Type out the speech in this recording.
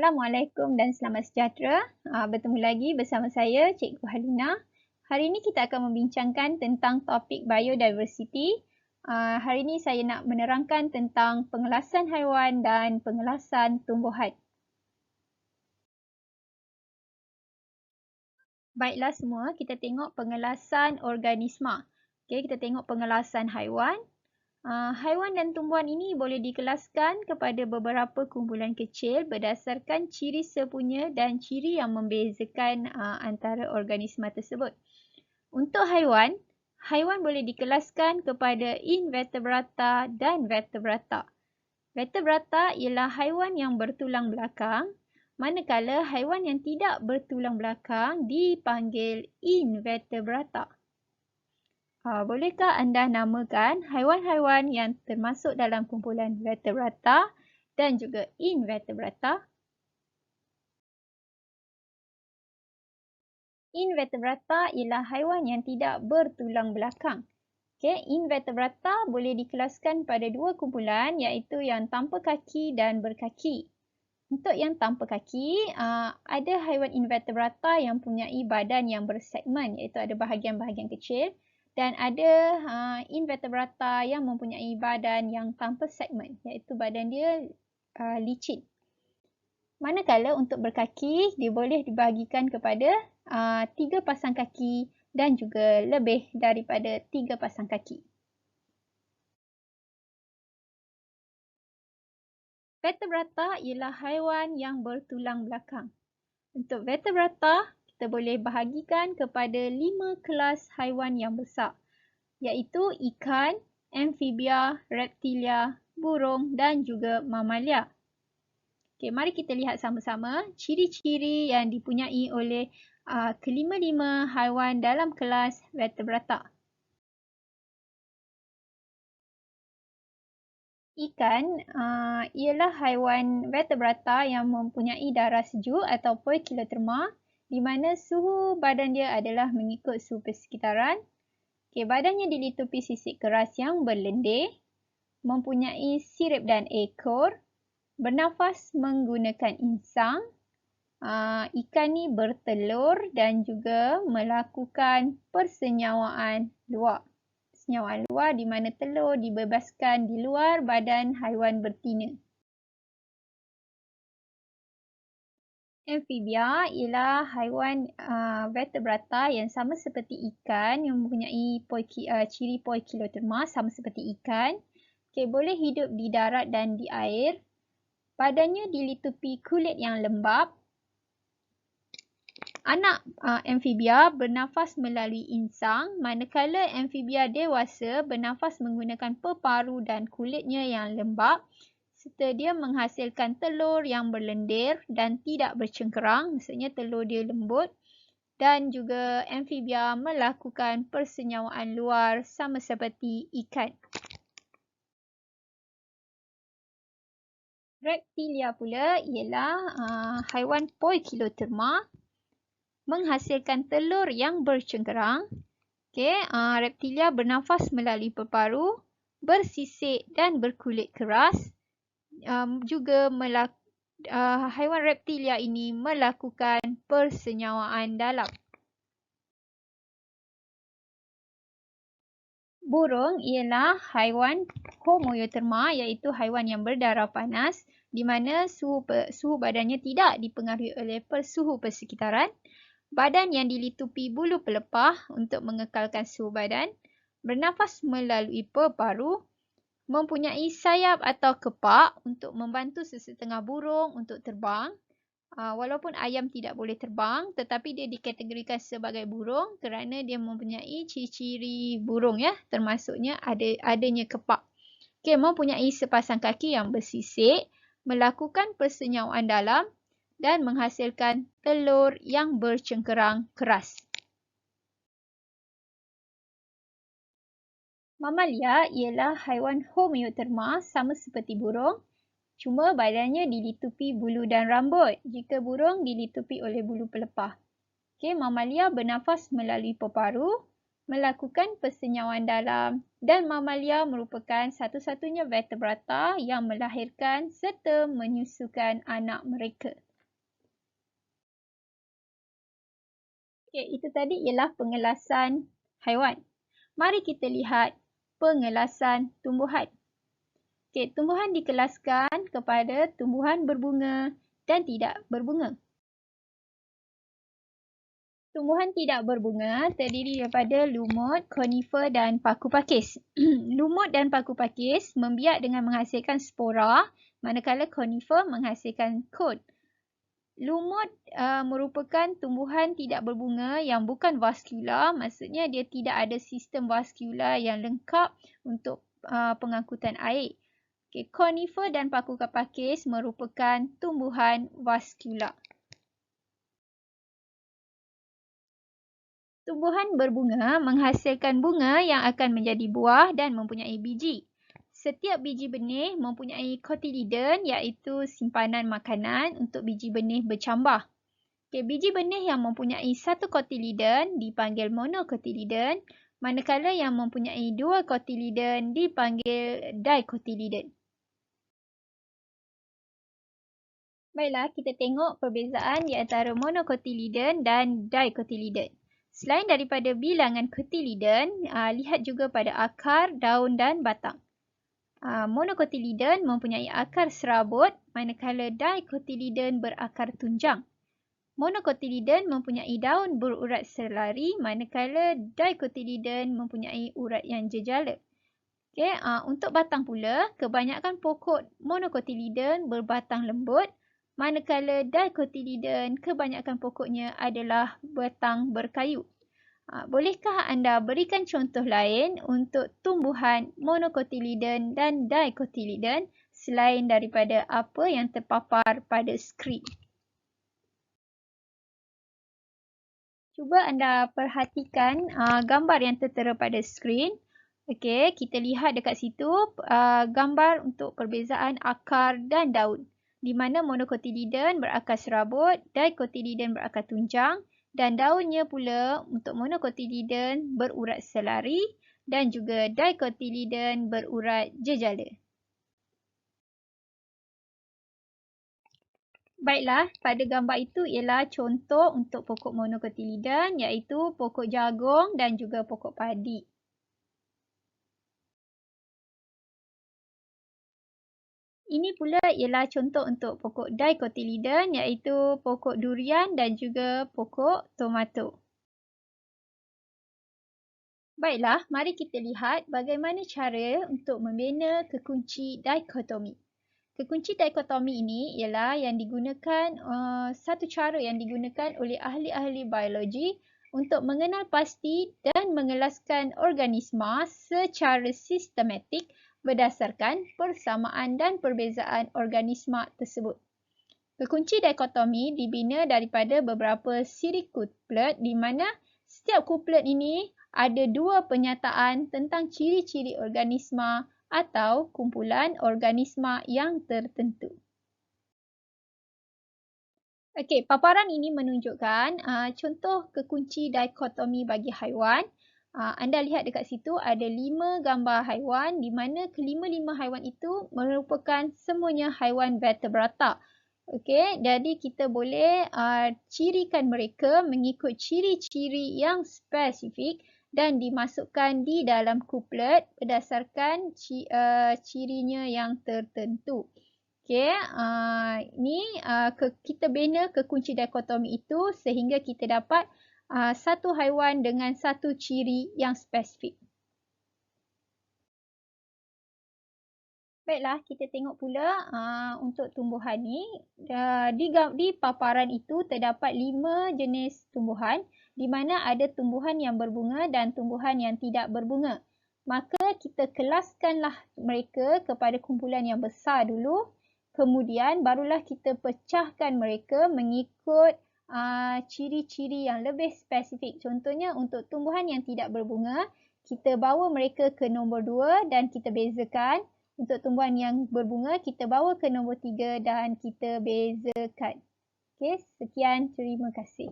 Assalamualaikum dan selamat sejahtera. Bertemu lagi bersama saya, Cikgu Halina. Hari ini kita akan membincangkan tentang topik biodiversity. Hari ini saya nak menerangkan tentang pengelasan haiwan dan pengelasan tumbuhan. Baiklah semua, kita tengok pengelasan organisma. Okey, kita tengok pengelasan haiwan. Haiwan dan tumbuhan ini boleh dikelaskan kepada beberapa kumpulan kecil berdasarkan ciri sepunya dan ciri yang membezakan antara organisma tersebut. Untuk haiwan, haiwan boleh dikelaskan kepada invertebrata dan vertebrata. Vertebrata ialah haiwan yang bertulang belakang, manakala haiwan yang tidak bertulang belakang dipanggil invertebrata. Bolehkah anda namakan haiwan-haiwan yang termasuk dalam kumpulan vertebrata dan juga invertebrata? Invertebrata ialah haiwan yang tidak bertulang belakang. Okay, invertebrata boleh dikelaskan pada dua kumpulan iaitu yang tanpa kaki dan berkaki. Untuk yang tanpa kaki, ada haiwan invertebrata yang mempunyai badan yang bersegmen iaitu ada bahagian-bahagian kecil. Dan ada invertebrata yang mempunyai badan yang tanpa segmen iaitu badan dia licin. Manakala untuk berkaki, dia boleh dibahagikan kepada 3 pasang kaki dan juga lebih daripada 3 pasang kaki. Vertebrata ialah haiwan yang bertulang belakang. Untuk vertebrata, kita boleh bahagikan kepada 5 kelas haiwan yang besar, iaitu ikan, amfibia, reptilia, burung dan juga mamalia. Okey, mari kita lihat sama-sama ciri-ciri yang dipunyai oleh kelima-lima haiwan dalam kelas vertebrata. Ikan ialah haiwan vertebrata yang mempunyai darah sejuk atau poikiloterma di mana suhu badan dia adalah mengikut suhu persekitaran. Okay, badannya dilitupi sisik keras yang berlendir, mempunyai sirip dan ekor, bernafas menggunakan insang. Ikan ni bertelur dan juga melakukan persenyawaan luar. Persenyawaan luar di mana telur dibebaskan di luar badan haiwan betina. Amfibia ialah haiwan vertebrata yang sama seperti ikan yang mempunyai ciri poikiloterma sama seperti ikan. Okay, boleh hidup di darat dan di air. Badannya dilitupi kulit yang lembap. Anak amfibia bernafas melalui insang, manakala amfibia dewasa bernafas menggunakan peparu dan kulitnya yang lembap serta dia menghasilkan telur yang berlendir dan tidak bercengkerang, maksudnya telur dia lembut, dan juga amfibia melakukan persenyawaan luar sama seperti ikan. Reptilia pula ialah haiwan poikiloterma, menghasilkan telur yang bercengkerang. Okay, reptilia bernafas melalui peparu, bersisik dan berkulit keras. Haiwan reptilia ini melakukan persenyawaan dalam. Burung ialah haiwan homoeoterma iaitu haiwan yang berdarah panas di mana suhu badannya tidak dipengaruhi oleh suhu persekitaran. Badan yang dilitupi bulu pelepah untuk mengekalkan suhu badan, bernafas melalui peparu, mempunyai sayap atau kepak untuk membantu sesetengah burung untuk terbang. Walaupun ayam tidak boleh terbang, tetapi dia dikategorikan sebagai burung kerana dia mempunyai ciri-ciri burung ya, termasuknya adanya kepak. Okay, mempunyai sepasang kaki yang bersisik, melakukan persenyawaan dalam dan menghasilkan telur yang bercengkerang keras. Mamalia ialah haiwan homeoterma sama seperti burung, cuma badannya dilitupi bulu dan rambut jika burung dilitupi oleh bulu pelepah. Okay, mamalia bernafas melalui peparu, melakukan persenyawaan dalam dan mamalia merupakan satu-satunya vertebrata yang melahirkan serta menyusukan anak mereka. Okey, itu tadi ialah pengelasan haiwan. Mari kita lihat pengelasan tumbuhan. Okey, tumbuhan dikelaskan kepada tumbuhan berbunga dan tidak berbunga. Tumbuhan tidak berbunga terdiri daripada lumut, konifer dan paku pakis. Lumut dan paku pakis membiak dengan menghasilkan spora, manakala konifer menghasilkan kod. Lumut merupakan tumbuhan tidak berbunga yang bukan vaskular, maksudnya dia tidak ada sistem vaskular yang lengkap untuk pengangkutan air. Okay, konifer dan paku pakis merupakan tumbuhan vaskular. Tumbuhan berbunga menghasilkan bunga yang akan menjadi buah dan mempunyai biji. Setiap biji benih mempunyai kotiliden iaitu simpanan makanan untuk biji benih bercambah. Okay, biji benih yang mempunyai satu kotiliden dipanggil monokotiliden, manakala yang mempunyai dua kotiliden dipanggil dikotiliden. Baiklah, kita tengok perbezaan di antara monokotiliden dan dikotiliden. Selain daripada bilangan kotiliden, lihat juga pada akar, daun dan batang. Monokotiliden mempunyai akar serabut, manakala dikotiliden berakar tunjang. Monokotiliden mempunyai daun berurat selari, manakala dikotiliden mempunyai urat yang jejala. Okay, untuk batang pula, kebanyakan pokok monokotiliden berbatang lembut, manakala dikotiliden kebanyakan pokoknya adalah batang berkayu. Bolehkah anda berikan contoh lain untuk tumbuhan monokotiliden dan dikotiliden selain daripada apa yang terpapar pada skrin? Cuba anda perhatikan gambar yang tertera pada skrin. Okey, kita lihat dekat situ gambar untuk perbezaan akar dan daun. Di mana monokotiliden berakar serabut, dikotiliden berakar tunjang dan daunnya pula untuk monokotiliden berurat selari dan juga dikotiliden berurat jejala. Baiklah, pada gambar itu ialah contoh untuk pokok monokotiliden iaitu pokok jagung dan juga pokok padi. Ini pula ialah contoh untuk pokok dikotiliden iaitu pokok durian dan juga pokok tomato. Baiklah, mari kita lihat bagaimana cara untuk membina kekunci dikotomi. Kekunci dikotomi ini ialah yang digunakan satu cara yang digunakan oleh ahli-ahli biologi untuk mengenal pasti dan mengelaskan organisma secara sistematik berdasarkan persamaan dan perbezaan organisma tersebut. Kekunci dikotomi dibina daripada beberapa siri kuplet di mana setiap kuplet ini ada dua penyataan tentang ciri-ciri organisma atau kumpulan organisma yang tertentu. Okey, paparan ini menunjukkan contoh kekunci dikotomi bagi haiwan. Anda lihat dekat situ ada 5 gambar haiwan di mana kelima-lima haiwan itu merupakan semuanya haiwan vertebrata. Okey, jadi kita boleh cirikan mereka mengikut ciri-ciri yang spesifik dan dimasukkan di dalam kuplet berdasarkan cirinya yang tertentu. Okey, kita bina kekunci dikotomi itu sehingga kita dapat satu haiwan dengan satu ciri yang spesifik. Baiklah, kita tengok pula untuk tumbuhan ni. Di paparan itu terdapat 5 jenis tumbuhan di mana ada tumbuhan yang berbunga dan tumbuhan yang tidak berbunga. Maka kita kelaskanlah mereka kepada kumpulan yang besar dulu. Kemudian barulah kita pecahkan mereka mengikut ciri-ciri yang lebih spesifik. Contohnya untuk tumbuhan yang tidak berbunga, kita bawa mereka ke nombor 2 dan kita bezakan. Untuk tumbuhan yang berbunga, kita bawa ke nombor 3 dan kita bezakan. Okey, sekian. Terima kasih.